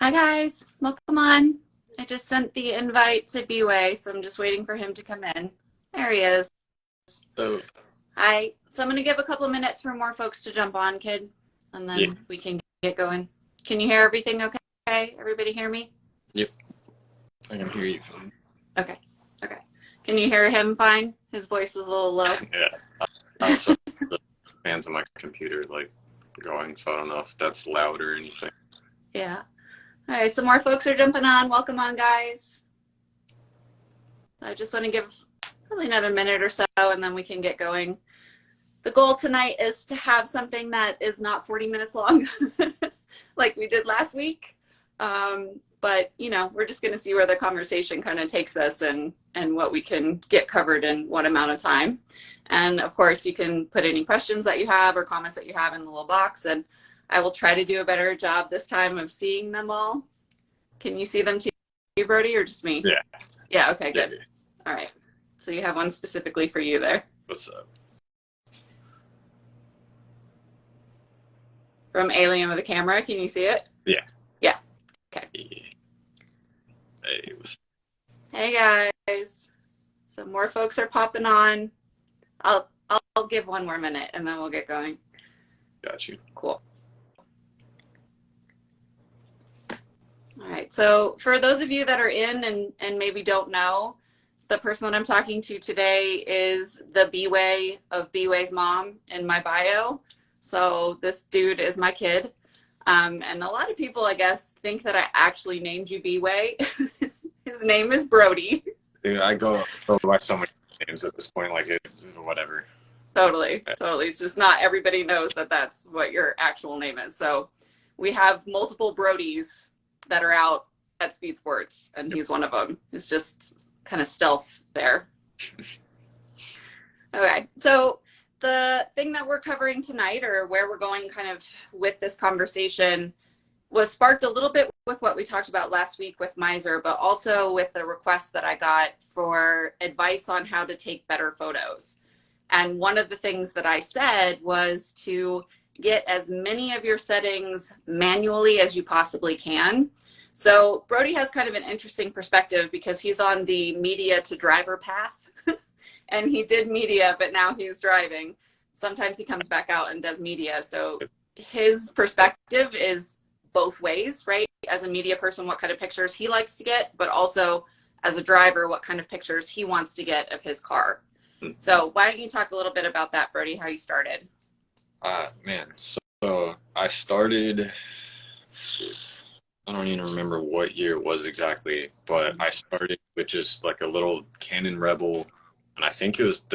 Hi guys, welcome on. I just sent the invite to Bway, so I'm just waiting for him to come in. There he is. So Hi. So I'm going to give a couple minutes for more folks to jump on, kid, and yeah, then we can get going. Can you hear everything okay? Everybody hear me? yep, I can hear you fine. Okay. Okay. Can you hear him fine? His voice is a little low. Yeah, I also have the fans on my computer like going, so I don't know if that's loud or anything. Yeah. All right, so more folks are jumping on. Welcome on, guys. I just want to give probably another minute or so, and then we can get going. The goal tonight is to have something that is not 40 minutes long like we did last week. But, we're just going to see where the conversation kind of takes us and what we can get covered in what amount of time. And of course, you can put any questions that you have or comments that you have in the little box. And I will try to do a better job this time of seeing them all. Can you see them too, Brody, or just me? Yeah. Yeah, okay, good. Yeah. All right. So you have one specifically for you there. What's up? From Alien with a Camera, can you see it? Yeah. Yeah. Okay. Yeah. Hey, Hey guys. So more folks are popping on. I'll give one more minute and then we'll get going. got you. Cool. All right. So for those of you that are in and maybe don't know, the person that I'm talking to today is the Bway of Bway's mom in my bio. So this dude is my kid. And a lot of people, I guess, think that I actually named you Bway. His name is Brody. Dude, I go by so many names at this point, like it's whatever. Totally. It's just not everybody knows that that's what your actual name is. So we have multiple Brodies that are out at Speed Sports, and he's one of them. It's just kind of stealth there. Okay, so the thing that we're covering tonight, or where we're going kind of with this conversation, was sparked a little bit with what we talked about last week with Miser, but also with the request that I got for advice on how to take better photos. And one of the things that I said was to get as many of your settings manually as you possibly can. So Brody has kind of an interesting perspective because he's on the media to driver path. And he did media, but now he's driving. Sometimes he comes back out and does media. So his perspective is both ways, right? As a media person, what kind of pictures he likes to get, but also as a driver, what kind of pictures he wants to get of his car. So why don't you talk a little bit about that, Brody, how you started? Man, so I started, I don't even remember what year it was exactly, but I started with just like a little Canon Rebel, and I think it was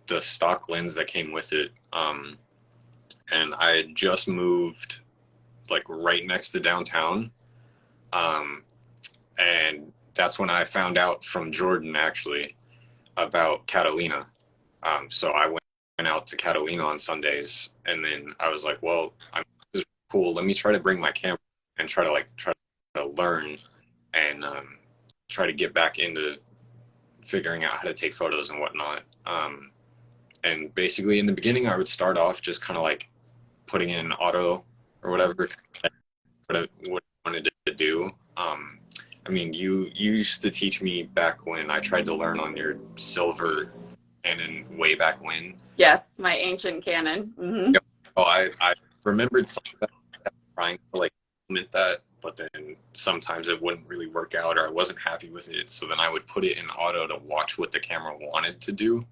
the stock lens that came with it. And I had just moved like right next to downtown. And that's when I found out from Jordan actually about Catalina. So I went out to Catalina on Sundays, and then I was like, well, this is cool. Let me try to bring my camera and try to learn and try to get back into figuring out how to take photos and whatnot. And basically in the beginning, I would start off just kind of like putting in auto or whatever what I wanted to do. I mean, you used to teach me back when I tried to learn on your silver Canon way back when. Yes, my ancient Canon. Mm-hmm. Yep. Oh, I remembered something that I was trying to like implement that, but then sometimes it wouldn't really work out or I wasn't happy with it. So then I would put it in auto to watch what the camera wanted to do,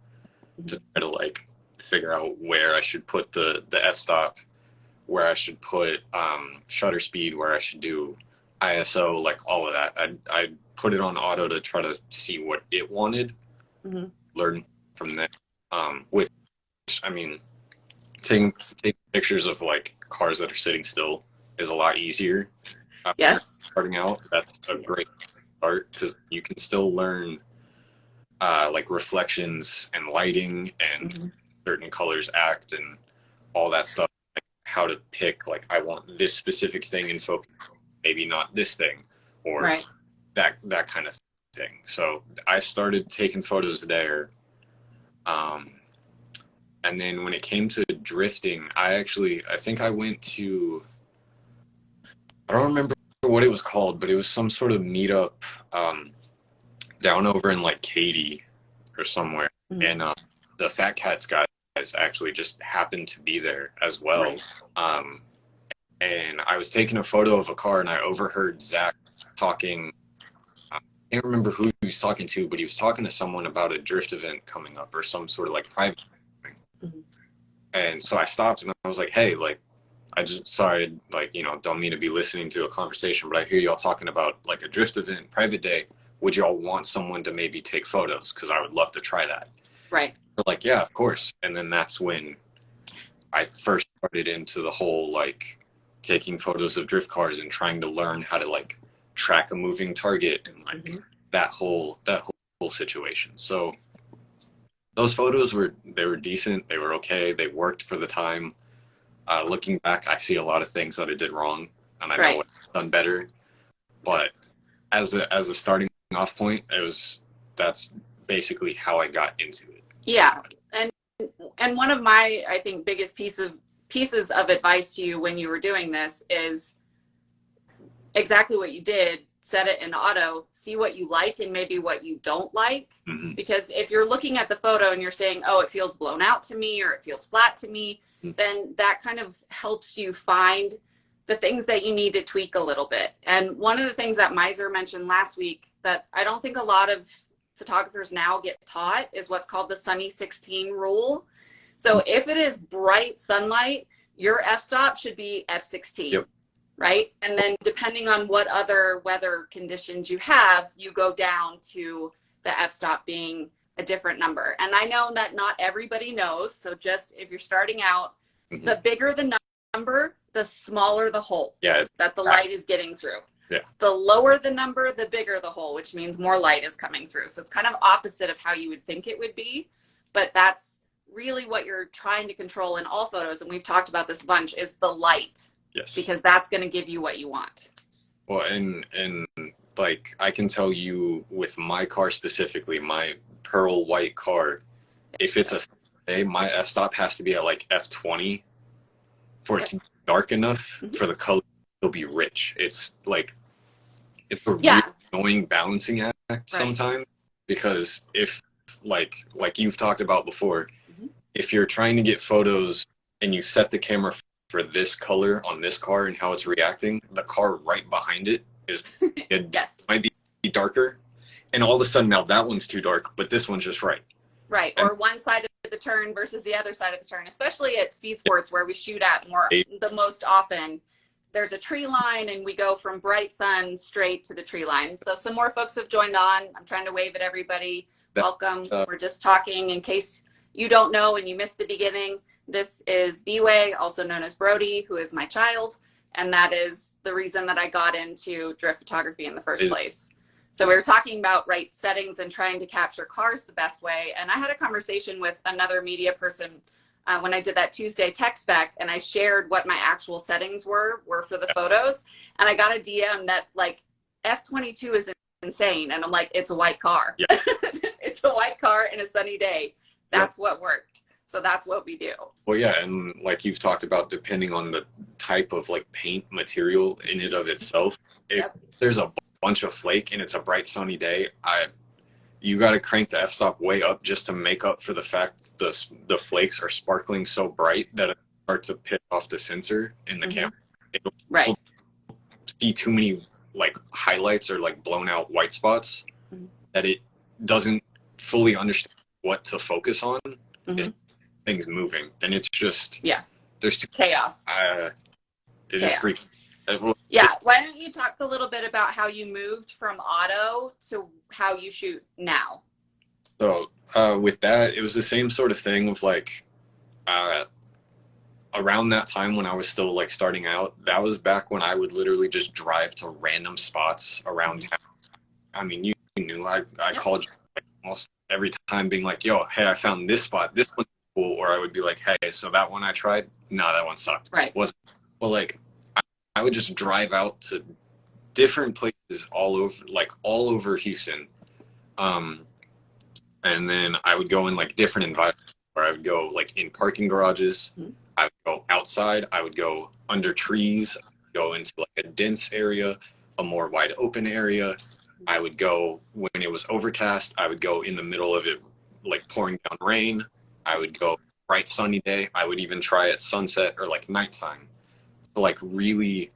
to try to like figure out where I should put the f-stop, where I should put shutter speed, where I should do ISO, like all of that. I put it on auto to try to see what it wanted, learn from that. Which, I mean, taking pictures of like cars that are sitting still is a lot easier. Yes. Starting out, that's a great start because you can still learn like reflections and lighting and certain colors act and all that stuff. Like how to pick, like I want this specific thing in focus, maybe not this thing, or that kind of thing. So I started taking photos there. And then when it came to drifting, I think I went to, I don't remember what it was called, but it was some sort of meetup down over in like Katy or somewhere. And the Fat Cats guys actually just happened to be there as well. Right. And I was taking a photo of a car, and I overheard Zach talking. I can't remember who he was talking to, but he was talking to someone about a drift event coming up or some sort of like private thing. And so I stopped and I was like, hey, like, sorry, like, you know, don't mean to be listening to a conversation, but I hear y'all talking about like a drift event, private day. Would y'all want someone to maybe take photos? Because I would love to try that. Right. They're like, yeah, of course. And then that's when I first started into the whole like taking photos of drift cars and trying to learn how to like track a moving target and like that whole situation. So those photos were decent. They were okay. They worked for the time. Looking back, I see a lot of things that I did wrong, and I know I've done better. But as a starting off point, that's basically how I got into it. Yeah, and one of my, I think, biggest pieces of advice to you when you were doing this is exactly what you did. Set it in auto, see what you like and maybe what you don't like. Because if you're looking at the photo and you're saying, oh, it feels blown out to me or it feels flat to me, then that kind of helps you find the things that you need to tweak a little bit. And one of the things that Miser mentioned last week that I don't think a lot of photographers now get taught is what's called the Sunny 16 rule. So if it is bright sunlight, your f-stop should be f16. Right? And then depending on what other weather conditions you have, you go down to the f-stop being a different number. And I know that not everybody knows. So just if you're starting out, the bigger the number, the smaller the hole that the light is getting through. The lower the number, the bigger the hole, which means more light is coming through. So it's kind of opposite of how you would think it would be. But that's really what you're trying to control in all photos. And we've talked about this a bunch, is the light. Yes. Because that's going to give you what you want. Well, and like I can tell you with my car specifically, my pearl white car, if it's a day, my f-stop has to be at like f20 for it to be dark enough for the color to be rich. It's like, it's a really annoying balancing act sometimes, because if like you've talked about before, if you're trying to get photos and you set the camera for this color on this car and how it's reacting, the car right behind it is might be darker, and all of a sudden now that one's too dark, but this one's just right. Right, or one side of the turn versus the other side of the turn, especially at speed sports where we shoot at the most often. There's a tree line and we go from bright sun straight to the tree line. So some more folks have joined on. I'm trying to wave at everybody. Welcome. We're just talking in case you don't know and you missed the beginning. This is Bway, also known as Brody, who is my child. And that is the reason that I got into drift photography in the first place. So we were talking about right settings and trying to capture cars the best way. And I had a conversation with another media person when I did that Tuesday tech spec, and I shared what my actual settings were for the photos. And I got a DM that like F22 is insane. And I'm like, it's a white car. It's a white car in a sunny day. That's what worked. So that's what we do. Well, yeah, and like you've talked about, depending on the type of like paint material in it of itself, if there's a bunch of flake and it's a bright sunny day, you got to crank the f-stop way up just to make up for the fact the flakes are sparkling so bright that it starts to piss off the sensor in the camera. It'll see too many like highlights or like blown out white spots that it doesn't fully understand what to focus on. Things moving, then it's just there's too chaos. It just freaks. Why don't you talk a little bit about how you moved from auto to how you shoot now? So with that, it was the same sort of thing of like around that time when I was still like starting out. That was back when I would literally just drive to random spots around town. I mean, you knew I called you like almost every time, being like, "Yo, hey, I found this spot. This one." Or I would be like, hey, so that one I tried, no, that one sucked. Wasn't well, like I would just drive out to different places all over Houston, and then I would go in like different environments where I would go like in parking garages, I would go outside, I would go under trees, go into like a dense area, a more wide open area. I would go when it was overcast. I would go in the middle of it, like pouring down rain. I would go bright sunny day. I would even try at sunset or like nighttime to like really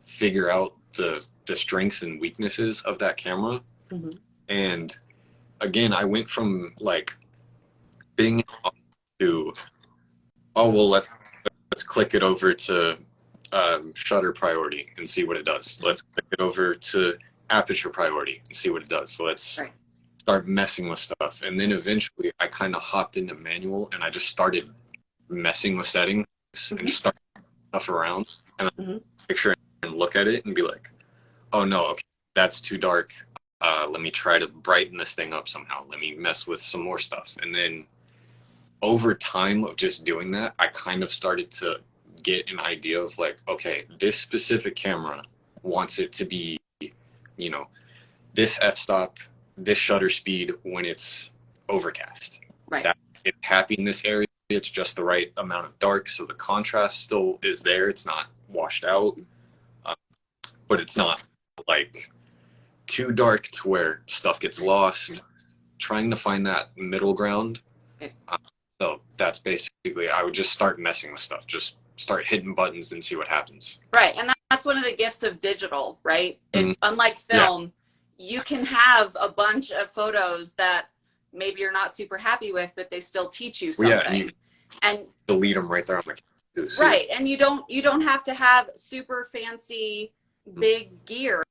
figure out the strengths and weaknesses of that camera. Mm-hmm. And again, I went from like being to, oh well, let's click it over to shutter priority and see what it does. Let's click it over to aperture priority and see what it does. So let's start messing with stuff. And then eventually I kind of hopped into manual and I just started messing with settings and just started stuff around and I picture and look at it and be like, oh no, okay, that's too dark. Let me try to brighten this thing up somehow. Let me mess with some more stuff. And then over time of just doing that, I kind of started to get an idea of like, okay, this specific camera wants it to be, you know, this f-stop, this shutter speed when it's overcast. Right. That it's happy in this area. It's just the right amount of dark, so the contrast still is there. It's not washed out, but it's not like too dark to where stuff gets lost. Trying to find that middle ground. So that's basically, I would just start messing with stuff. Just start hitting buttons and see what happens. Right, and that's one of the gifts of digital, right? Unlike film, you can have a bunch of photos that maybe you're not super happy with, but they still teach you something. Yeah, and delete them right there on my computer. Right, and you don't have to have super fancy big gear,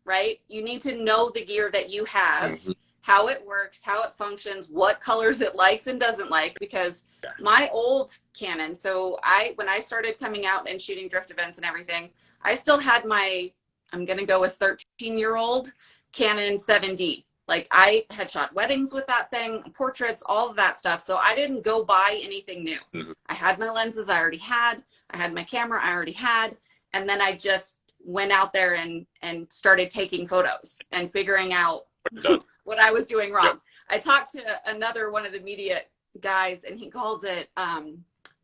right? You need to know the gear that you have, how it works, how it functions, what colors it likes and doesn't like. Because my old Canon, so when I started coming out and shooting drift events and everything, I still had my, I'm gonna go with 13-year-old Canon 7D. Like I had shot weddings with that thing, portraits, all of that stuff. So I didn't go buy anything new. I had my lenses I already had. I had my camera I already had. And then I just went out there and started taking photos and figuring out what I was doing wrong. I talked to another one of the media guys and he calls it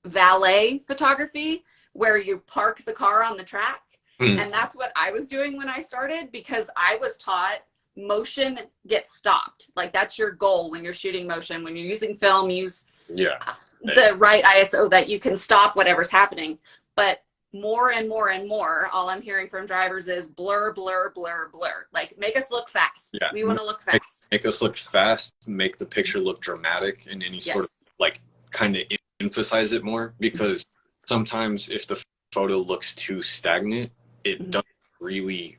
valet photography, where you park the car on the track. And that's what I was doing when I started, because I was taught motion gets stopped. Like that's your goal when you're shooting motion. When you're using film, use the right ISO that you can stop whatever's happening. But more and more and more, all I'm hearing from drivers is blur, blur, blur, blur. Like make us look fast. We want to look fast. Make us look fast, make the picture look dramatic in any sort of like kind of emphasize it more, because sometimes if the photo looks too stagnant, it doesn't really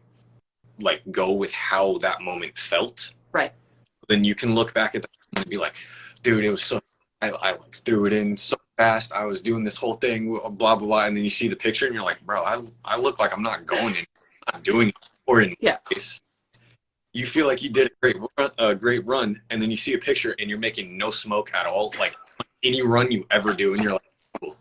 like go with how that moment felt. Right. Then you can look back at that and be like, dude, it was so, I like threw it in so fast. I was doing this whole thing, blah, blah, blah. And then you see the picture and you're like, bro, I look like I'm not going in, I'm doing it. Or in case, you feel like you did a great run. And then you see a picture and you're making no smoke at all. Like any run you ever do. And you're like, cool.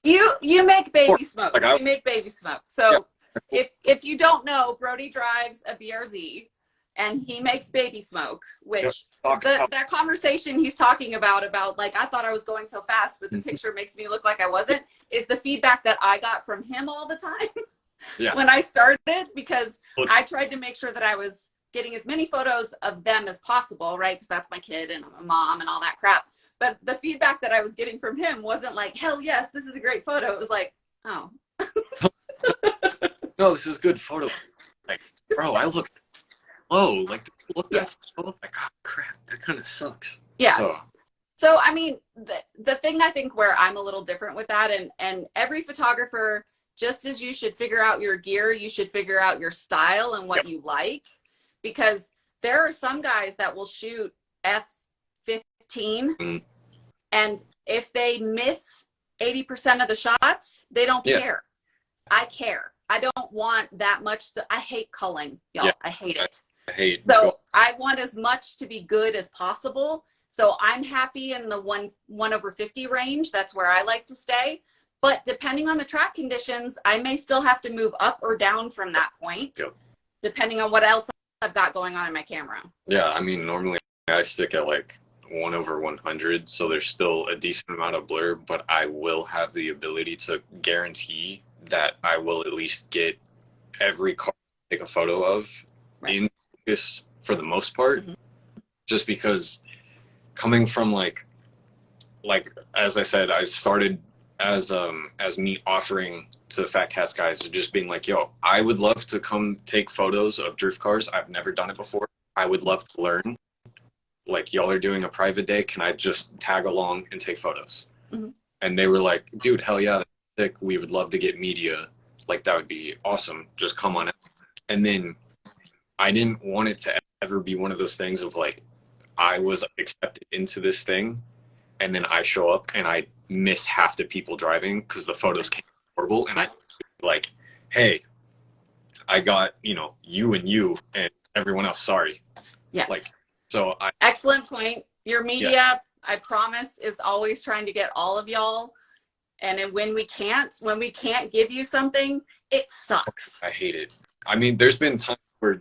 You make baby smoke. Like you make baby smoke. So if you don't know, Brody drives a BRZ and he makes baby smoke, which that conversation he's talking about like, I thought I was going so fast, but the picture makes me look like I wasn't, is the feedback that I got from him all the time when I started, because I tried to make sure that I was getting as many photos of them as possible, right? Because that's my kid and I'm a mom and all that crap. But the feedback that I was getting from him wasn't like, hell yes, this is a great photo. It was like, oh. No, this is good photo. Like, bro, I look low. Like, look, that's like, oh crap, that kind of sucks. Yeah. So I mean, the thing I think where I'm a little different with that, and every photographer, just as you should figure out your gear, you should figure out your style and what you like, because there are some guys that will shoot F15, and if they miss 80% of the shots, they don't care. I care. I don't want that much. I hate culling, y'all. I hate it. So I want as much to be good as possible. So I'm happy in the 1/50 range. That's where I like to stay. But depending on the track conditions, I may still have to move up or down from that point, depending on what else I've got going on in my camera. Yeah, I mean, normally I stick at like 1/100, so there's still a decent amount of blur, but I will have the ability to guarantee that I will at least get every car take a photo of in focus for the most part, just because coming from like as I said, I started as me offering to the Fat Cats guys, just being like, yo, I would love to come take photos of drift cars. I've never done it before. I would love to learn. Like, y'all are doing a private day. Can I just tag along and take photos? And they were like, dude, hell yeah, that's sick. We would love to get media. Like, that would be awesome. Just come on out. And then I didn't want it to ever be one of those things of like, I was accepted into this thing, and then I show up and I miss half the people driving because the photos came horrible. And I like, hey, I got, you and everyone else. Sorry. Yeah. Like, so excellent point. Your media, I promise, is always trying to get all of y'all. And when we can't give you something, it sucks. I hate it. I mean, there's been times where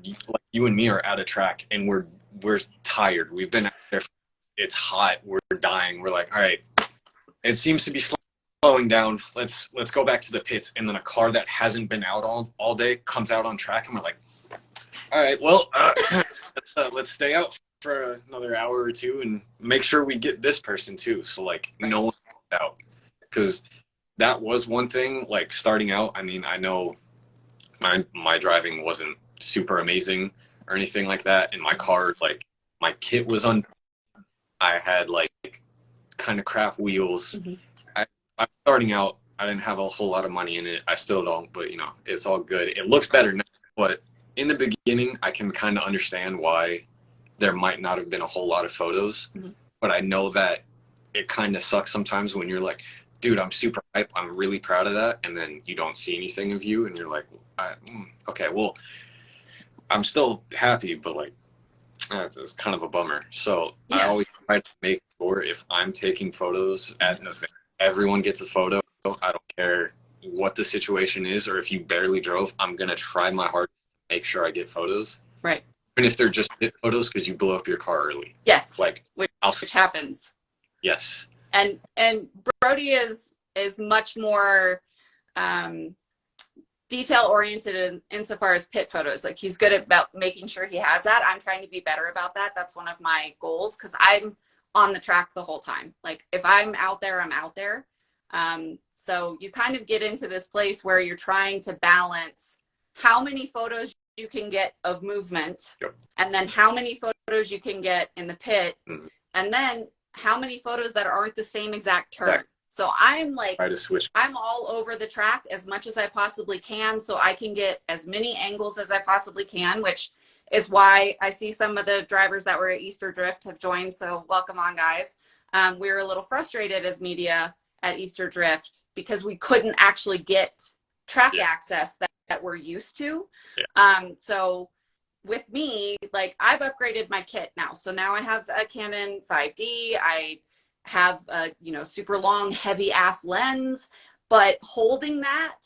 you and me are at a track and we're tired. We've been out there. It's hot. We're dying. We're like, all right, it seems to be slowing down. Let's go back to the pits. And then a car that hasn't been out all day comes out on track, and we're like, all right, well, let's stay out for another hour or two and make sure we get this person too. So like no one out, because that was one thing. Like starting out, I mean, I know my driving wasn't super amazing or anything like that. And my car, like my kit was I had like kind of crap wheels. I'm starting out. I didn't have a whole lot of money in it. I still don't, but it's all good. It looks better now, but in the beginning, I can kind of understand why there might not have been a whole lot of photos, but I know that it kind of sucks sometimes when you're like, dude, I'm super hype. I'm really proud of that. And then you don't see anything of you and you're like, okay, well, I'm still happy, but like, it's kind of a bummer. So I always try to make sure if I'm taking photos at an event, everyone gets a photo. I don't care what the situation is, or if you barely drove, I'm going to try my hardest to make sure I get photos. Right. Even if they're just pit photos because you blew up your car early. Yes. Like, which happens. Yes. And Brody is much more detail oriented insofar as pit photos. Like he's good about making sure he has that. I'm trying to be better about that. That's one of my goals because I'm on the track the whole time. Like if I'm out there, I'm out there. So you kind of get into this place where you're trying to balance how many photos you can get of movement, and then how many photos you can get in the pit, and then how many photos that aren't the same exact turn. So I'm like, I'm all over the track as much as I possibly can so I can get as many angles as I possibly can, which is why I see some of the drivers that were at Easter Drift have joined. So welcome on, guys. We were a little frustrated as media at Easter Drift because we couldn't actually get track access that we're used to. So with me, like I've upgraded my kit now. So now I have a Canon 5D. I have a, super long, heavy ass lens, but holding that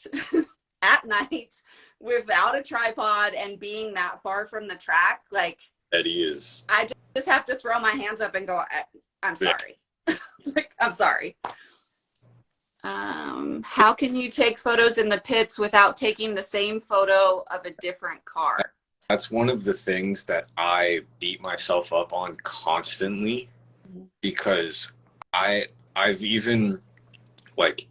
at night without a tripod and being that far from the track, like Eddie is, I just have to throw my hands up and go, I'm sorry. Like, I'm sorry. How can you take photos in the pits without taking the same photo of a different car? That's one of the things that I beat myself up on constantly because I've even, like,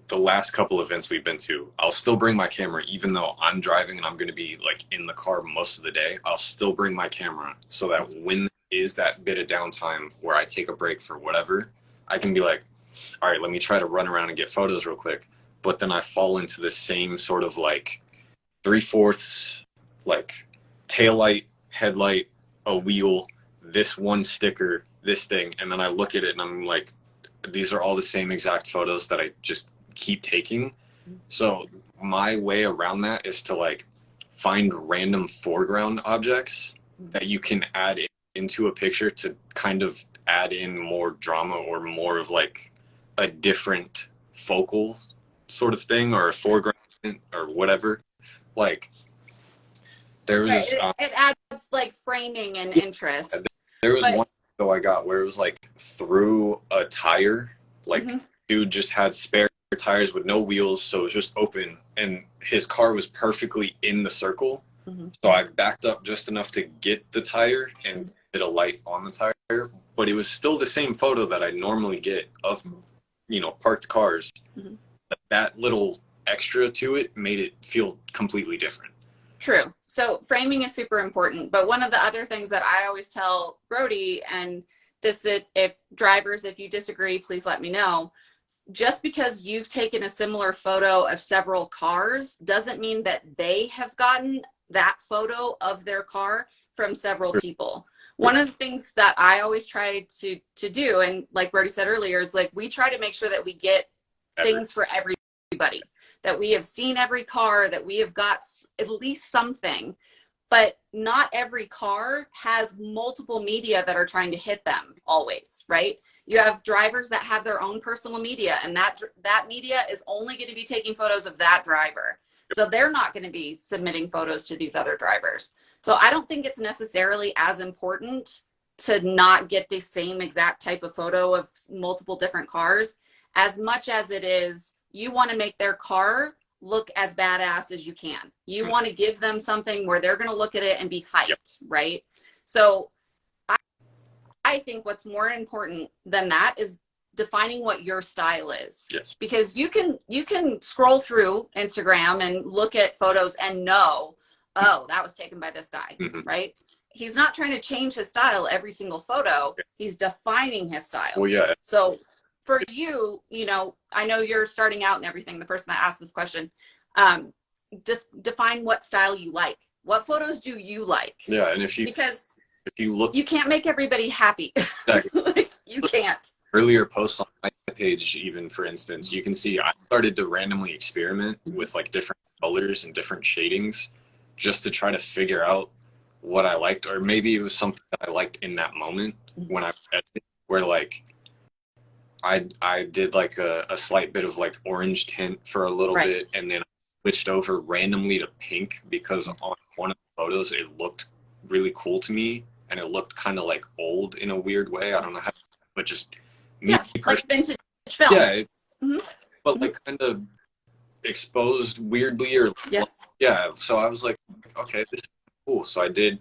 the last couple events we've been to, I'll still bring my camera even though I'm driving and I'm going to be like in the car most of the day. I'll still bring my camera so that when there is that bit of downtime where I take a break for whatever, I can be like, all right, let me try to run around and get photos real quick. But then I fall into the same sort of like 3/4 like taillight, headlight, a wheel, this one sticker, this thing. And then I look at it and I'm like, these are all the same exact photos that I just keep taking. So my way around that is to like find random foreground objects that you can add into a picture to kind of add in more drama or more of like a different focal sort of thing or a foreground or whatever. Like there was it adds like framing and interest. There was one photo I got where it was like through a tire, like dude just had spare tires with no wheels, so it was just open and his car was perfectly in the circle, So I backed up just enough to get the tire and get a light on the tire, but it was still the same photo that I normally get of, parked cars. But that little extra to it made it feel completely different. True. So framing is super important. But one of the other things that I always tell Brody, and this, if drivers, if you disagree, please let me know. Just because you've taken a similar photo of several cars doesn't mean that they have gotten that photo of their car from several people. One of the things that I always try to do, and like Brody said earlier, is like we try to make sure that we get things for everybody, that we have seen every car, that we have got at least something. But not every car has multiple media that are trying to hit them always, right? You have drivers that have their own personal media, and that media is only going to be taking photos of that driver. So they're not going to be submitting photos to these other drivers. So I don't think it's necessarily as important to not get the same exact type of photo of multiple different cars, as much as it is you want to make their car look as badass as you can. You want to give them something where they're going to look at it and be hyped, right? So I think what's more important than that is defining what your style is. Yes. Because you can scroll through Instagram and look at photos and know, oh, that was taken by this guy, right? He's not trying to change his style every single photo. He's defining his style. Well, yeah. So for you, I know you're starting out and everything, the person that asked this question, just define what style you like. What photos do you like? Yeah, and if you look, you can't make everybody happy. Exactly. Like, you can't. Earlier posts on my page, even for instance, you can see I started to randomly experiment with like different colors and different shadings just to try to figure out what I liked, or maybe it was something that I liked in that moment when I edited, where like I did like a slight bit of like orange tint for a little bit, and then I switched over randomly to pink because on one of the photos it looked really cool to me, and it looked kind of like old in a weird way. I don't know how, but just me like vintage film. Yeah, but like kind of exposed weirdly, or yeah. So I was like, okay, this is cool. So I did,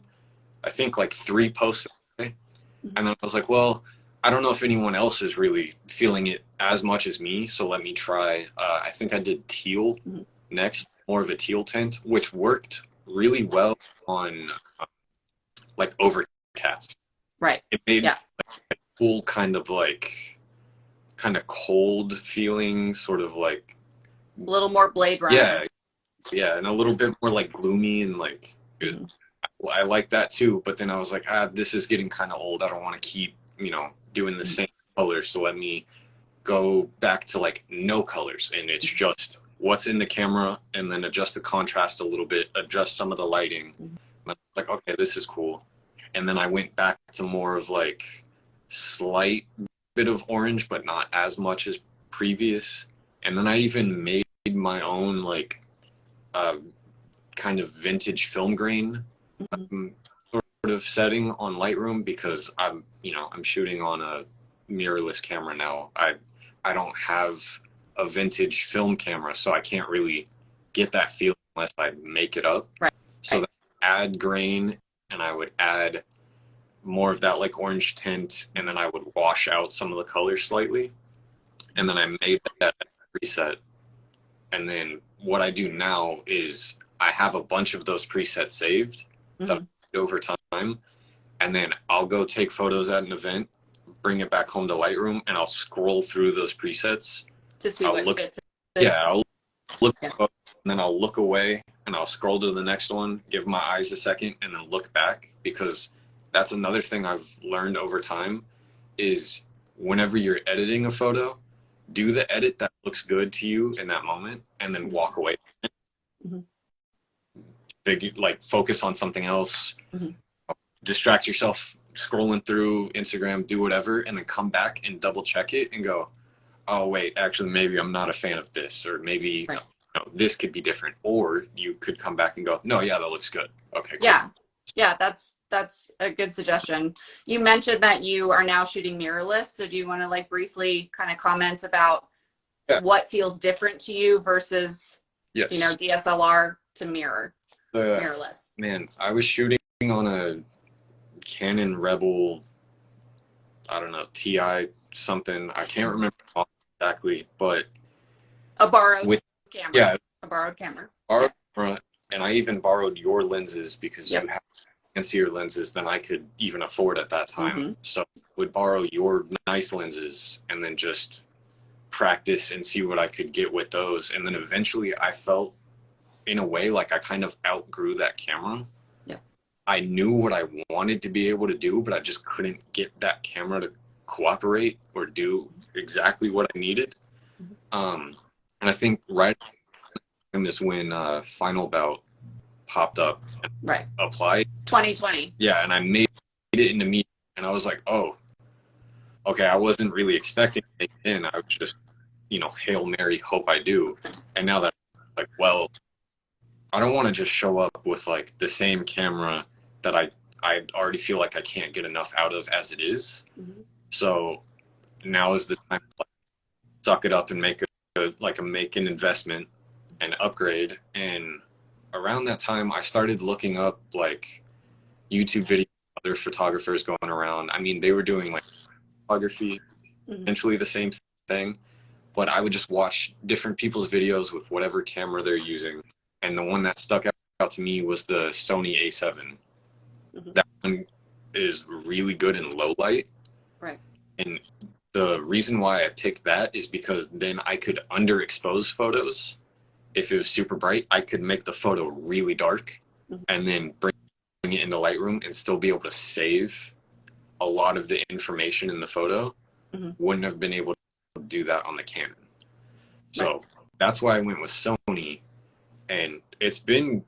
I think like 3 posts that day, and then I was like, well, I don't know if anyone else is really feeling it as much as me, so let me try. I think I did teal next, more of a teal tint, which worked really well on like overcast. Right. It made like, a cool kind of cold feeling, sort of like a little more Blade Runner. Yeah, and a little bit more like gloomy and like I like that too. But then I was like, this is getting kind of old. I don't want to keep doing the same colors, so let me go back to like no colors, and it's just what's in the camera, and then adjust the contrast a little bit, adjust some of the lighting. And I was like, okay, this is cool. And then I went back to more of like slight bit of orange, but not as much as previous. And then I even made my own like kind of vintage film grain sort of setting on Lightroom, because I'm shooting on a mirrorless camera now. I don't have a vintage film camera, so I can't really get that feel unless I make it up. Right. So I add grain, and I would add more of that like orange tint, and then I would wash out some of the colors slightly, and then I made that preset. And then what I do now is I have a bunch of those presets saved that I did over time, and then I'll go take photos at an event, bring it back home to Lightroom, and I'll scroll through those presets to see what fits. I'll look, and then I'll look away, and I'll scroll to the next one, give my eyes a second, and then look back, because that's another thing I've learned over time is whenever you're editing a photo, do the edit that looks good to you in that moment, and then walk away. Like focus on something else, distract yourself scrolling through Instagram, do whatever, and then come back and double check it and go, oh wait, actually maybe I'm not a fan of this, or maybe this could be different. Or you could come back and go, no, yeah, that looks good. Okay, cool. Yeah, that's a good suggestion. You mentioned that you are now shooting mirrorless, so do you want to like briefly kind of comment about what feels different to you versus DSLR to mirror? mirrorless? Man, I was shooting on a Canon Rebel, I don't know, TI something. I can't remember exactly, but A borrowed with camera. yeah, A borrowed camera. borrowed Yeah. camera, and I even borrowed your lenses because Yep. you have fancier lenses than I could even afford at that time. Mm-hmm. So I would borrow your nice lenses and then just practice and see what I could get with those. And then eventually I felt in a way like I kind of outgrew that camera. Yeah. I knew what I wanted to be able to do, but I just couldn't get that camera to cooperate or do exactly what I needed. And I think right is when Final Bout popped up and Right. applied. 2020. Yeah, and I made it into me, and I was like, oh, okay, I wasn't really expecting it in. I was just, Hail Mary, hope I do. And now that I'm like, well, I don't want to just show up with like the same camera that I already feel like I can't get enough out of as it is. Mm-hmm. So now is the time to like, suck it up and make an investment and upgrade. And around that time, I started looking up like YouTube videos, other photographers going around. I mean, they were doing like photography, essentially the same thing, but I would just watch different people's videos with whatever camera they're using. And the one that stuck out to me was the Sony A7. Mm-hmm. That one is really good in low light. Right. And the reason why I picked that is because then I could underexpose photos. If it was super bright, I could make the photo really dark and then bring it into Lightroom and still be able to save a lot of the information in the photo. Wouldn't have been able to do that on the Canon. So that's why I went with Sony. And it's been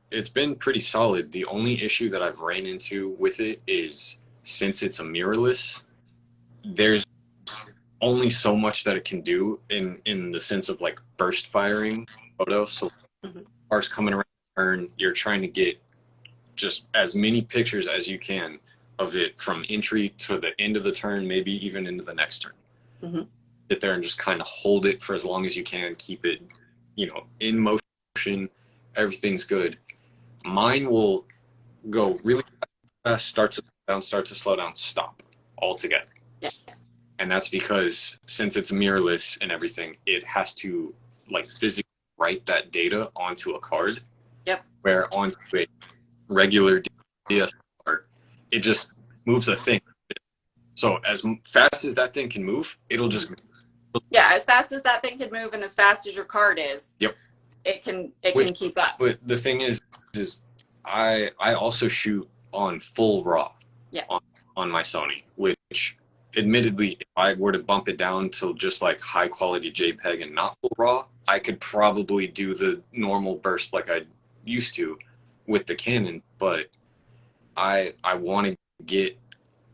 pretty solid. The only issue that I've ran into with it is since it's a mirrorless, there's only so much that it can do in the sense of like burst firing photos. So cars coming around the turn, you're trying to get just as many pictures as you can of it from entry to the end of the turn, maybe even into the next turn. Sit there and just kind of hold it for as long as you can, keep it, in motion. Everything's good. Mine will go really fast, start to slow down, stop altogether. Yeah. And that's because since it's mirrorless and everything, it has to like physically write that data onto a card. Yep. Where onto a regular DSLR, it just moves a thing. So as fast as that thing can move, it'll just as fast as that thing can move and as fast as your card is. Yep. It can keep up. But the thing is I also shoot on full RAW. Yeah. On my Sony, which admittedly, if I were to bump it down to just like high quality JPEG and not full RAW, I could probably do the normal burst like I used to with the Canon. But I want to get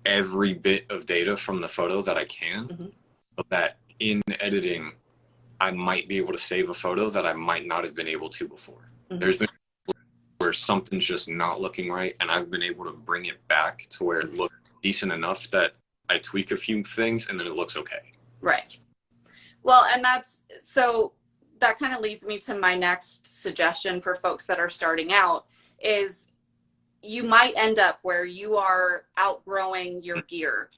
every bit of data from the photo that I can, so that in editing, I might be able to save a photo that I might not have been able to before. There's been where something's just not looking right, and I've been able to bring it back to where it looks decent enough that I tweak a few things and then it looks okay. Right. Well, and that kind of leads me to my next suggestion for folks that are starting out is you might end up where you are outgrowing your gear.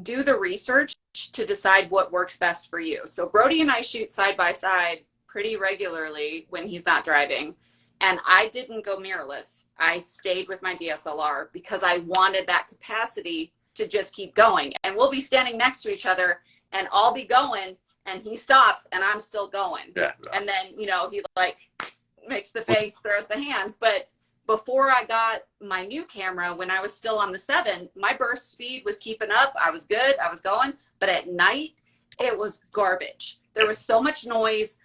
Do the research to decide what works best for you. So Brody and I shoot side by side pretty regularly when he's not driving. And I didn't go mirrorless. I stayed with my DSLR because I wanted that capacity to just keep going. And we'll be standing next to each other and I'll be going and he stops and I'm still going. Yeah. And then, he like makes the face, throws the hands. But before I got my new camera, when I was still on the 7, my burst speed was keeping up. I was good. I was going. But at night, it was garbage. There was so much noise.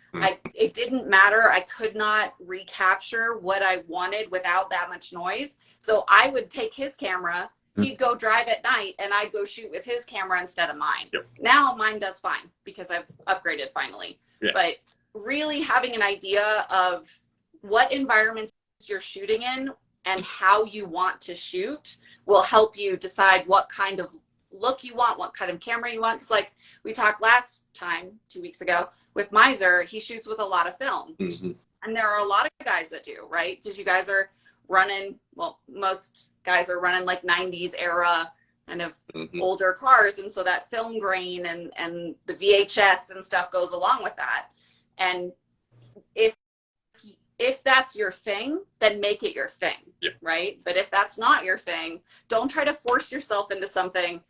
It didn't matter. I could not recapture what I wanted without that much noise. So I would take his camera. He'd go drive at night, and I'd go shoot with his camera instead of mine. Yep. Now mine does fine because I've upgraded finally. Yeah. But really having an idea of what environments you're shooting in and how you want to shoot will help you decide what kind of look you want, what kind of camera you want. Because like we talked last time, 2 weeks ago, with Miser, he shoots with a lot of film. And there are a lot of guys that do, right? Because you guys are running, well, most guys are running like 90s era kind of older cars. And so that film grain and the VHS and stuff goes along with that. And if that's your thing, then make it your thing, right? But if that's not your thing, don't try to force yourself into something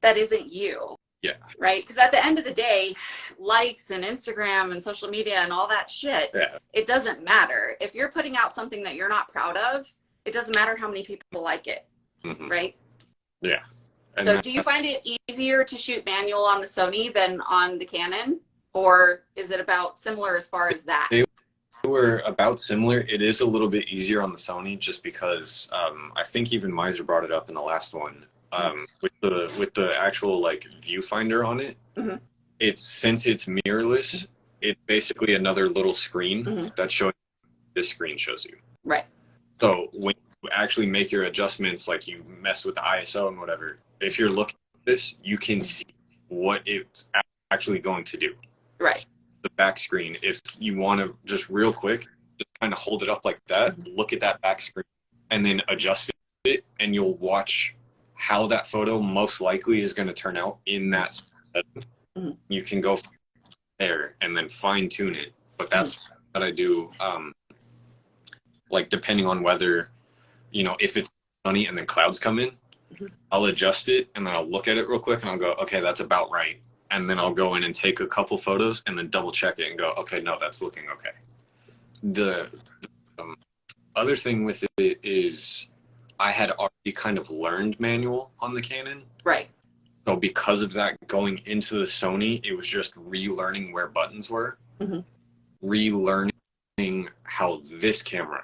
that isn't you. Yeah. Right? Because at the end of the day, likes and Instagram and social media and all that shit, it doesn't matter. If you're putting out something that you're not proud of, it doesn't matter how many people like it, right? Yeah. And so do you find it easier to shoot manual on the Sony than on the Canon? Or is it about similar as far as that? They were about similar. It is a little bit easier on the Sony just because I think even Miser brought it up in the last one. With the actual like viewfinder on it, since it's mirrorless, it's basically another little screen that's showing this screen shows you. Right. So when you actually make your adjustments, like you mess with the ISO and whatever, if you're looking at this, you can see what it's actually going to do. Right. The back screen, if you want to just real quick, just kind of hold it up like that, look at that back screen, and then adjust it, and you'll watch how that photo most likely is going to turn out in that setting. You can go there and then fine tune it. But that's what I do. Like depending on whether, if it's sunny and then clouds come in, I'll adjust it and then I'll look at it real quick and I'll go, okay, that's about right. And then I'll go in and take a couple photos and then double check it and go, okay, no, that's looking okay. The other thing with it is I had already kind of learned manual on the Canon. Right. So because of that, going into the Sony, it was just relearning where buttons were, relearning how this camera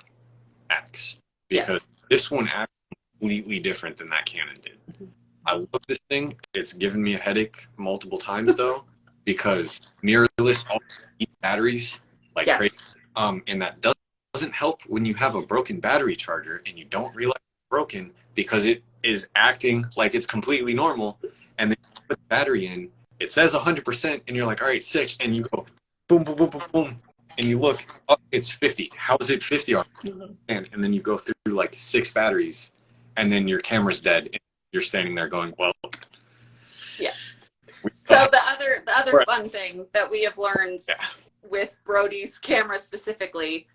acts. Because this one acts completely different than that Canon did. I love this thing. It's given me a headache multiple times, though, because mirrorless all eat batteries like crazy. And that doesn't help when you have a broken battery charger and you don't realize broken because it is acting like it's completely normal, and then you put the battery in, it says 100%, and you're like, all right, sick, and you go boom, boom, boom, boom, boom, and you look, oh, it's 50. How is it 50? And then you go through like 6 batteries, and then your camera's dead, and you're standing there going, well, So the other fun thing that we have learned with Brody's camera specifically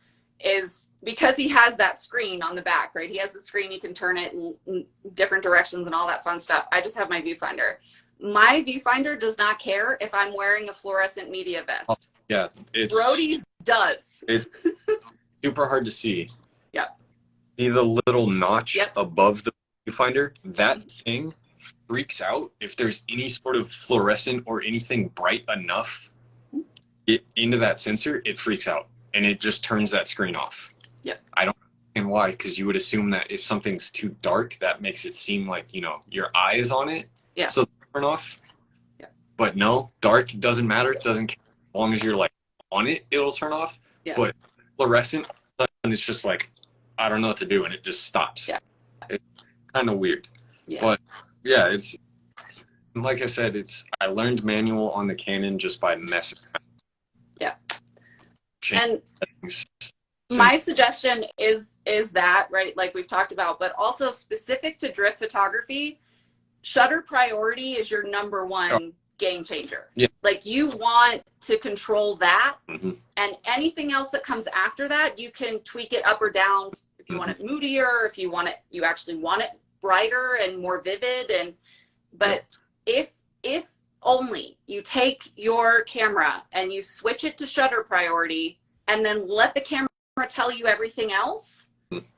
is because he has that screen on the back, right? He has the screen, he can turn it in different directions and all that fun stuff. I just have my viewfinder. My viewfinder does not care if I'm wearing a fluorescent media vest. Brody's does. It's super hard to see. Yeah. See the little notch above the viewfinder? That thing freaks out if there's any sort of fluorescent or anything bright enough into that sensor, it freaks out. And it just turns that screen off. I don't understand why, because you would assume that if something's too dark, that makes it seem like, your eye is on it. So turn off. But no, dark doesn't matter. It doesn't care. As long as you're like on it, it'll turn off. But fluorescent, and it's just like, I don't know what to do, and it just stops. It's kind of weird. But it's like I said, I learned manual on the Canon just by messing around. And my suggestion is that, right, like we've talked about, but also specific to drift photography, shutter priority is your number one game changer. Like you want to control that, and anything else that comes after that, you can tweak it up or down if you want it moodier, if you actually want it brighter and more vivid. But if only you take your camera and you switch it to shutter priority and then let the camera tell you everything else,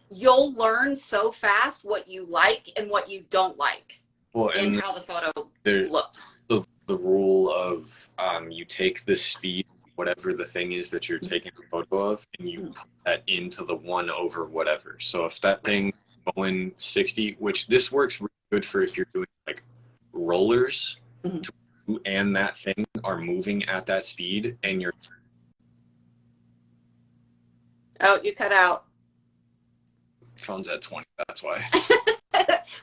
you'll learn so fast what you like and what you don't like and how the photo looks. The rule of you take the speed, whatever the thing is that you're taking a photo of, and you put that into the 1 over whatever. So if that thing going 60, which this works really good for if you're doing like rollers, and that thing are moving at that speed, and you're you cut out. Phone's at 20, that's why.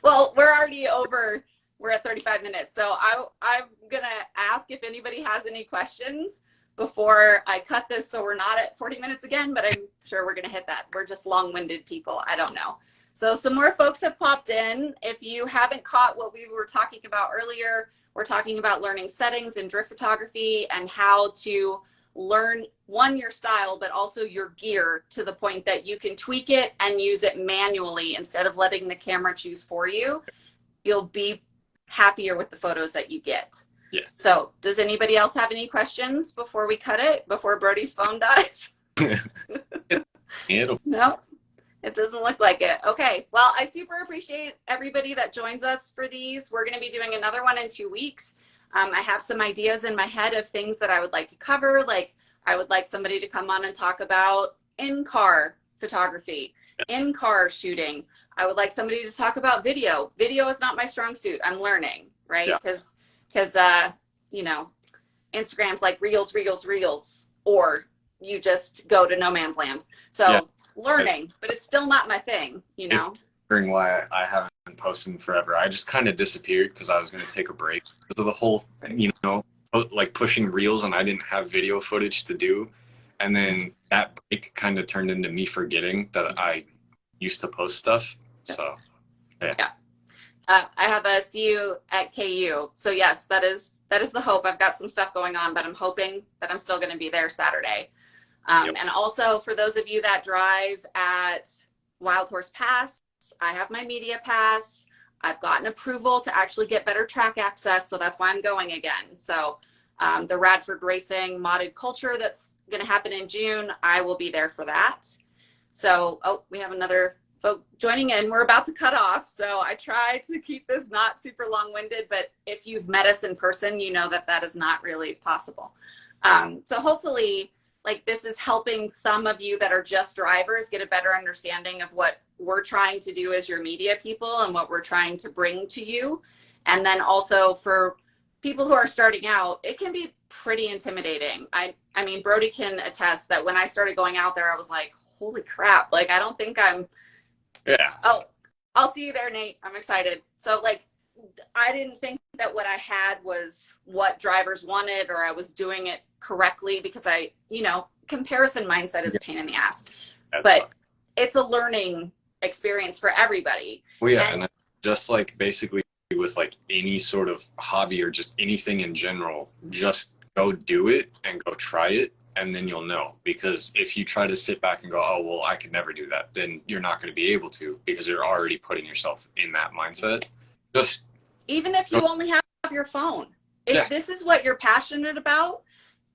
Well, we're already over. We're at 35 minutes. So I'm going to ask if anybody has any questions, before I cut this so we're not at 40 minutes again, but I'm sure we're going to hit that. We're just long-winded people. I don't know. So some more folks have popped in. If you haven't caught what we were talking about earlier, we're talking about learning settings in drift photography and how to learn, one, your style, but also your gear to the point that you can tweak it and use it manually instead of letting the camera choose for you. You'll be happier with the photos that you get. Yeah. So does anybody else have any questions before we cut it, before Brody's phone dies? No, it doesn't look like it. Okay. Well, I super appreciate everybody that joins us for these. We're going to be doing another one in 2 weeks. I have some ideas in my head of things that I would like to cover. Like I would like somebody to come on and talk about in-car photography, in-car shooting. I would like somebody to talk about video. Video is not my strong suit. I'm learning, right? Because you know, Instagram's like reels, or you just go to no man's land. So learning, but it's still not my thing, you know? Wondering why I haven't been posting forever. I just kind of disappeared because I was going to take a break because of the whole, you know, like pushing reels and I didn't have video footage to do. And then that break kind of turned into me forgetting that I used to post stuff. So, yeah. I have a see you at KU. So yes, that is the hope. I've got some stuff going on, but I'm hoping that I'm still going to be there Saturday. And also for those of you that drive at Wild Horse Pass, I have my media pass. I've gotten approval to actually get better track access. So that's why I'm going again. So the Radford Racing modded culture that's going to happen in June, I will be there for that. So, oh, we have another folk joining in. We're about to cut off. So I try to keep this not super long-winded, but if you've met us in person, you know that that is not really possible. So hopefully, like this is helping some of you that are just drivers get a better understanding of what we're trying to do as your media people and what we're trying to bring to you. And then also for people who are starting out, it can be pretty intimidating. I mean, Brody can attest that when I started going out there, I was like, holy crap. Like, I don't think I'm, oh, I'll see you there, Nate. I'm excited. So like, I didn't think that what I had was what drivers wanted, or I was doing it correctly because you know, comparison mindset is a pain in the ass, but it's a learning experience for everybody. Well, yeah. And just like basically with like any sort of hobby or just anything in general, just go do it and go try it. And then you'll know, because if you try to sit back and go, oh, well, I could never do that, then you're not going to be able to, because you're already putting yourself in that mindset. Just even if you only have your phone, if this is what you're passionate about,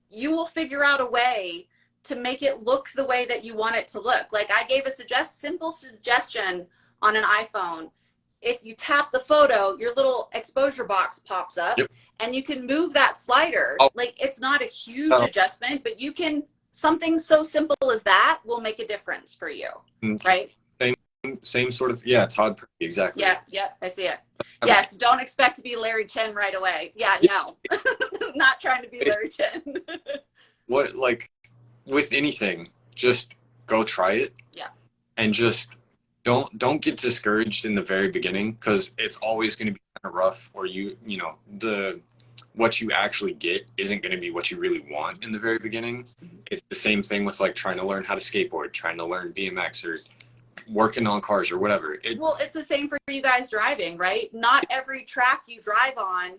you will figure out a way to make it look the way that you want it to look. Like I gave a simple suggestion on an iPhone. If you tap the photo, your little exposure box pops up and you can move that slider. Like it's not a huge adjustment, but you can, something so simple as that will make a difference for you, right? Same sort of, Todd, exactly. Yeah, I see it. Yes, don't expect to be Larry Chen right away. No, not trying to be Larry Chen. What, like, with anything, just go try it. Yeah. And just don't get discouraged in the very beginning, because it's always going to be kind of rough, or you know, what you actually get isn't going to be what you really want in the very beginning. It's the same thing with like trying to learn how to skateboard, trying to learn BMX, or working on cars or whatever. Well, it's the same for you guys driving, right? Not every track you drive on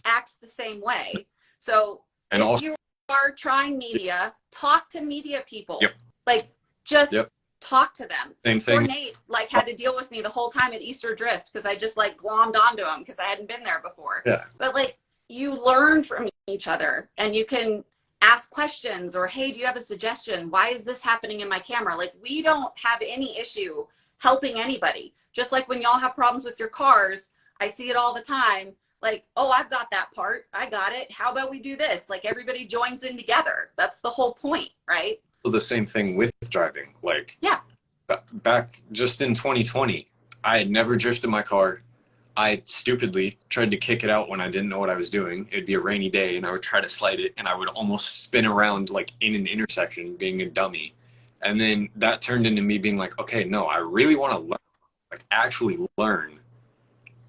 acts the same way. So and if also, you are trying media, talk to media people. Like just talk to them. Same thing. Poor Nate like had to deal with me the whole time at Easter Drift because I just like glommed onto him because I hadn't been there before. But like you learn from each other and you can ask questions, or, hey, do you have a suggestion? Why is this happening in my camera? Like, we don't have any issue helping anybody. Just like when y'all have problems with your cars, I see it all the time. Like, oh, I've got that part. I got it. How about we do this? Like, everybody joins in together. That's the whole point, right? Well, the same thing with driving. Like, back just in 2020, I had never drifted my car. I stupidly tried to kick it out when I didn't know what I was doing. It'd be a rainy day and I would try to slide it and I would almost spin around like in an intersection being a dummy. And then that turned into me being like, okay, no, I really want to learn, like actually learn.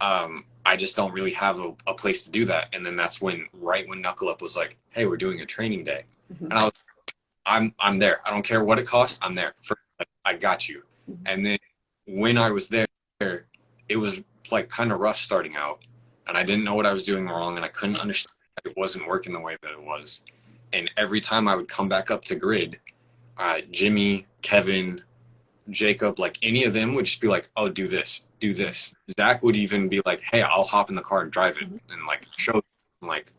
I just don't really have a place to do that. And then that's when, right when Knuckle Up was like, hey, we're doing a training day. Mm-hmm. And I'm there. I don't care what it costs. I'm there. Like, I got you. Mm-hmm. And then when I was there, it was like kind of rough starting out, and I didn't know what I was doing wrong, and I couldn't understand that it wasn't working the way that it was. And every time I would come back up to grid, Jimmy, Kevin, Jacob, like any of them would just be like, "Oh, do this, do this." Zach would even be like, "Hey, I'll hop in the car and drive it," and like show, like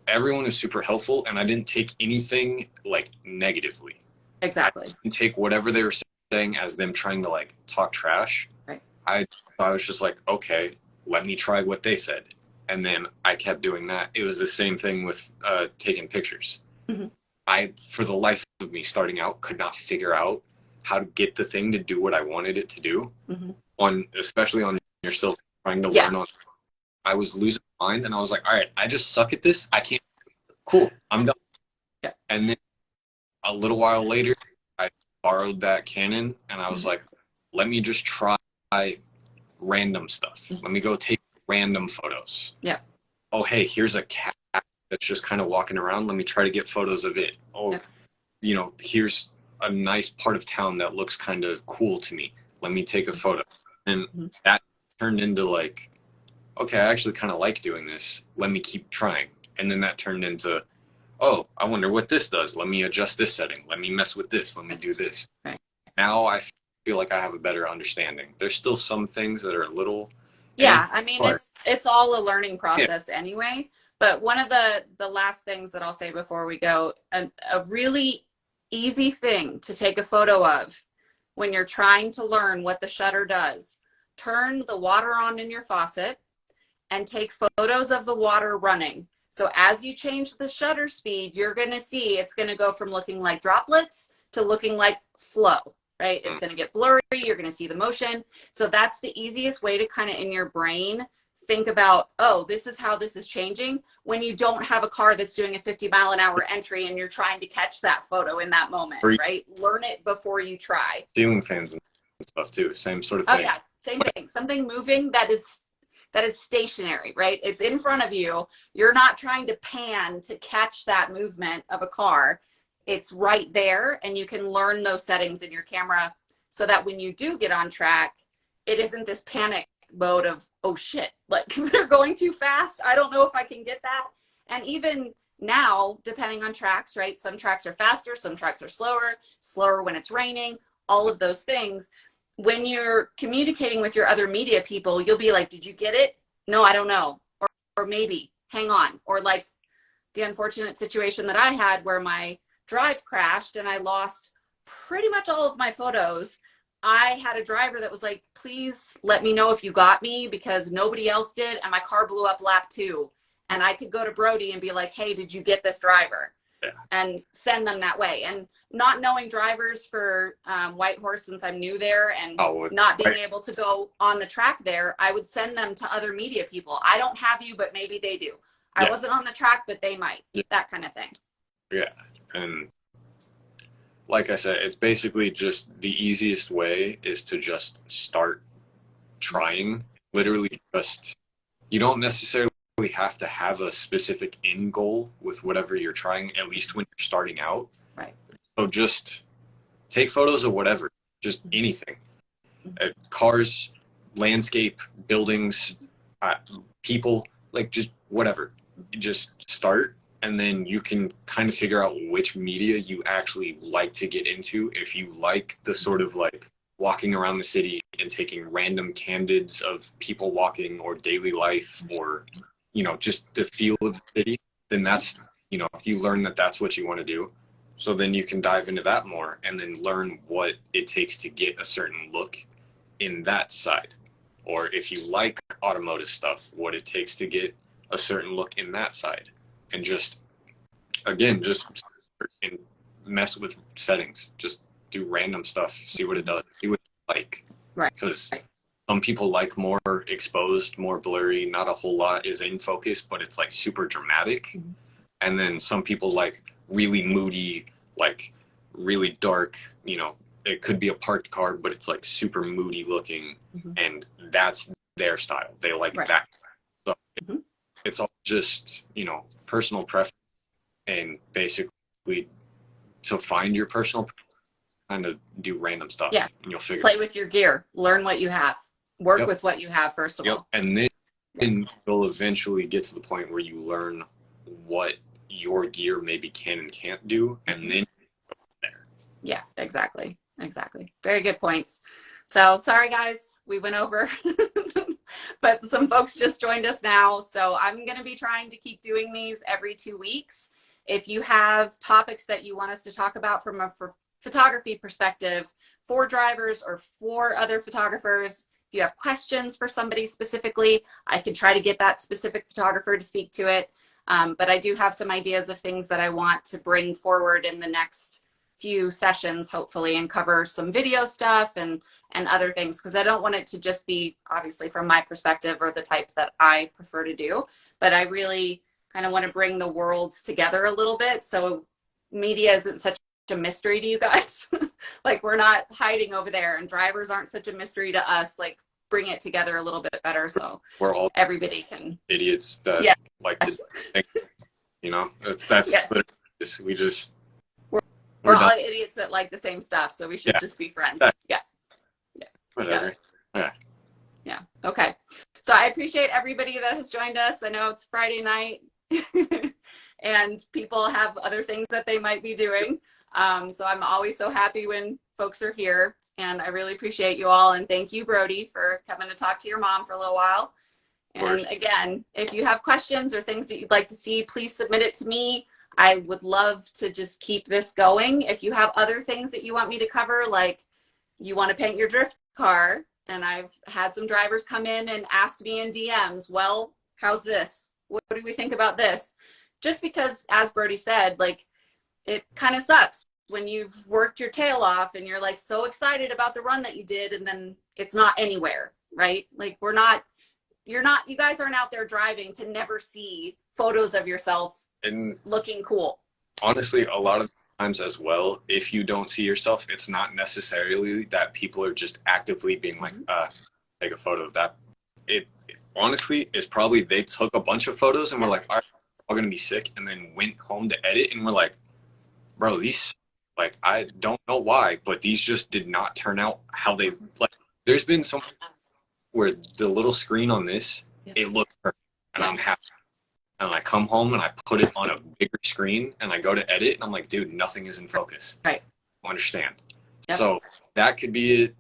everyone was super helpful, and I didn't take anything like negatively. Exactly. I didn't take whatever they were saying as them trying to like talk trash. Right. I was just like, okay, let me try what they said, and then I kept doing that. It was the same thing with taking pictures. Mm-hmm. I, for the life of me, starting out, could not figure out how to get the thing to do what I wanted it to do. Mm-hmm. Especially on yourself, trying to Yeah. learn on. I was losing my mind, and I was like, all right, I just suck at this. I can't. Cool, I'm done. Yeah. And then a little while later, I borrowed that Canon, and I was like, let me just try random stuff. Let me go take random photos. Yeah. Oh, hey, here's a cat that's just kind of walking around. Let me try to get photos of it. Oh, here's a nice part of town that looks kind of cool to me. Let me take a photo. And that turned into like, okay, I actually kind of like doing this. Let me keep trying. And then that turned into, oh, I wonder what this does. Let me adjust this setting. Let me mess with this. Let me do this. Right. Now I feel like I have a better understanding. There's still some things that are a little. Yeah, I mean, it's all a learning process anyway. But one of the last things that I'll say before we go, a really easy thing to take a photo of when you're trying to learn what the shutter does, turn the water on in your faucet and take photos of the water running. So as you change the shutter speed, you're going to see it's going to go from looking like droplets to looking like flow, right? It's going to get blurry. You're going to see the motion. So that's the easiest way to kind of in your brain think about, oh, this is how this is changing when you don't have a car that's doing a 50-mile-an-hour entry and you're trying to catch that photo in that moment, right? Learn it before you try. Ceiling fans and stuff too. Same sort of thing. Oh yeah, same thing. Something moving that is stationary, right? It's in front of you. You're not trying to pan to catch that movement of a car. It's right there, and you can learn those settings in your camera so that when you do get on track, it isn't this panic mode of, oh shit, like they're going too fast. I don't know if I can get that. And even now, depending on tracks, right? Some tracks are faster, some tracks are slower when it's raining, all of those things. When you're communicating with your other media people, you'll be like, did you get it? No, I don't know. Or maybe, hang on. Or like the unfortunate situation that I had where my drive crashed and I lost pretty much all of my photos. I had a driver that was like, please let me know if you got me because nobody else did. And my car blew up lap 2. And I could go to Brody and be like, hey, did you get this driver? Yeah. And send them that way. And not knowing drivers for Whitehorse since I'm new there and not being able to go on the track there, I would send them to other media people. I don't have you, but maybe they do. I wasn't on the track, but they might. That kind of thing. Yeah. And like I said, it's basically just the easiest way is to just start trying. Literally just, you don't necessarily have to have a specific end goal with whatever you're trying, at least when you're starting out. Right. So just take photos of whatever, just anything. Cars, landscape, buildings, people, like just whatever. Just start, and then you can kind of figure out which media you actually like to get into. If you like the sort of like walking around the city and taking random candids of people walking or daily life or just the feel of the city, then that's, you learn that that's what you want to do. So then you can dive into that more and then learn what it takes to get a certain look in that side. Or if you like automotive stuff, what it takes to get a certain look in that side. And just, again, just mess with settings. Just do random stuff, see what it does, see what you like. Right. Because some people like more exposed, more blurry, not a whole lot is in focus, but it's like super dramatic. Mm-hmm. And then some people like really moody, like really dark, it could be a parked car, but it's like super moody looking. Mm-hmm. And that's their style. They like that. So it's all just, personal preference and basically to find your personal, kind of do random stuff. Yeah. And you'll figure play with your gear, learn what you have, work with what you have first of all. And then you'll eventually get to the point where you learn what your gear maybe can and can't do, and then there. Yeah, exactly. Very good points. So sorry guys, we went over, but some folks just joined us now. So I'm going to be trying to keep doing these every 2 weeks. If you have topics that you want us to talk about from a photography perspective for drivers or for other photographers, if you have questions for somebody specifically, I can try to get that specific photographer to speak to it. But I do have some ideas of things that I want to bring forward in the next few sessions, hopefully, and cover some video stuff and other things, because I don't want it to just be, obviously, from my perspective or the type that I prefer to do, but I really kind of want to bring the worlds together a little bit, so media isn't such a mystery to you guys. Like, we're not hiding over there, and drivers aren't such a mystery to us. Like, bring it together a little bit better so we're all everybody can. Idiots that like to think, you know, that's literally, we just we're all idiots that like the same stuff, so we should just be friends. Whatever. Yeah. Okay. So I appreciate everybody that has joined us. I know it's Friday night and people have other things that they might be doing. So I'm always so happy when folks are here, and I really appreciate you all. And thank you, Brody, for coming to talk to your mom for a little while. And again, if you have questions or things that you'd like to see, please submit it to me. I would love to just keep this going. If you have other things that you want me to cover, like you want to paint your drift car, and I've had some drivers come in and ask me in DMs, well, how's this? What do we think about this? Just because, as Brody said, like, it kind of sucks when you've worked your tail off and you're like so excited about the run that you did, and then it's not anywhere, right? Like, you guys aren't out there driving to never see photos of yourself and looking cool. Honestly, a lot of times as well, if you don't see yourself, it's not necessarily that people are just actively being like, take a photo of that. It honestly is probably they took a bunch of photos and were like, all right, we're all gonna be sick, and then went home to edit and we're like, bro, these, like, I don't know why, but these just did not turn out how they, like, there's been some where the little screen on this, it looked perfect, and I'm happy. And I come home and I put it on a bigger screen and I go to edit and I'm like, dude, nothing is in focus. Right. I understand. Yep. So that could be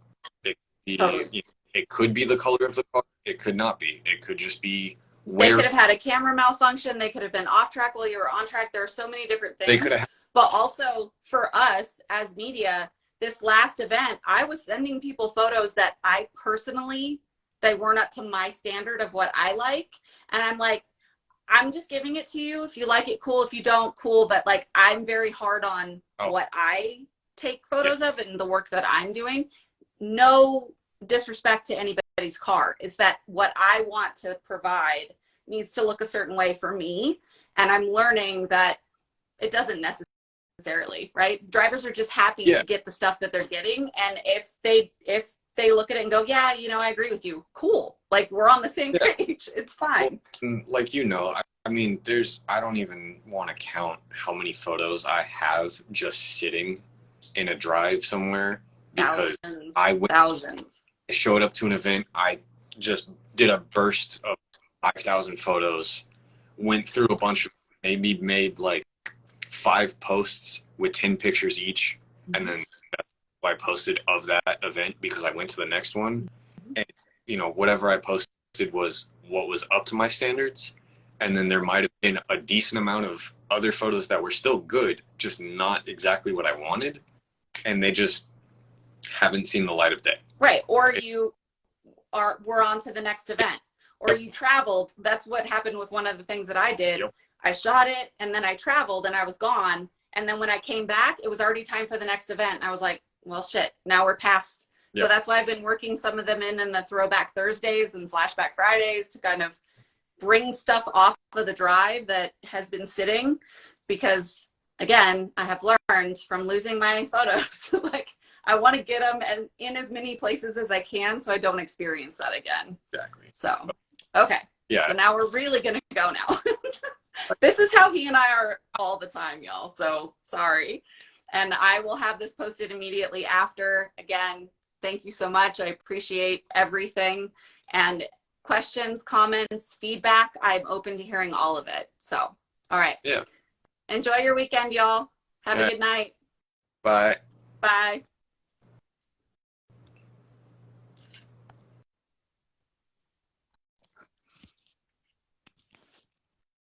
it. It could be the color of the car. It could not be. It could just be where. They could have had a camera malfunction. They could have been off track while you were on track. There are so many different things. They could have. But also for us as media, this last event, I was sending people photos that I personally, they weren't up to my standard of what I like. And I'm like, I'm just giving it to you. If you like it, cool. If you don't, cool. But like, I'm very hard on what I take photos of and the work that I'm doing. No disrespect to anybody's car. It's that what I want to provide needs to look a certain way for me. And I'm learning that it doesn't necessarily, right? Drivers are just happy to get the stuff that they're getting. And if they look at it and go, yeah, you know, I agree with you. Cool. Like, we're on the same page. It's fine. Like, you know, I mean, I don't even want to count how many photos I have just sitting in a drive somewhere because thousands. I showed up to an event. I just did a burst of 5,000 photos, went through a bunch of, maybe made like 5 posts with 10 pictures each. And then I posted of that event because I went to the next one, and you know, whatever I posted was what was up to my standards, and then there might have been a decent amount of other photos that were still good, just not exactly what I wanted, and they just haven't seen the light of day. Right. Or we're on to the next event, or you traveled. That's what happened with one of the things that I did. I shot it and then I traveled and I was gone, and then when I came back, it was already time for the next event. I was like, well, shit, now we're past. So that's why I've been working some of them in the Throwback Thursdays and Flashback Fridays to kind of bring stuff off of the drive that has been sitting, because again, I have learned from losing my photos, like, I want to get them in as many places as I can so I don't experience that again. Exactly. So, okay. Yeah. So now we're really going to go now. This is how he and I are all the time, y'all. So sorry. And I will have this posted immediately after. Again, thank you so much. I appreciate everything. And questions, comments, feedback, I'm open to hearing all of it. So, all right. Yeah. Enjoy your weekend, y'all. Have a good night. Bye. Bye.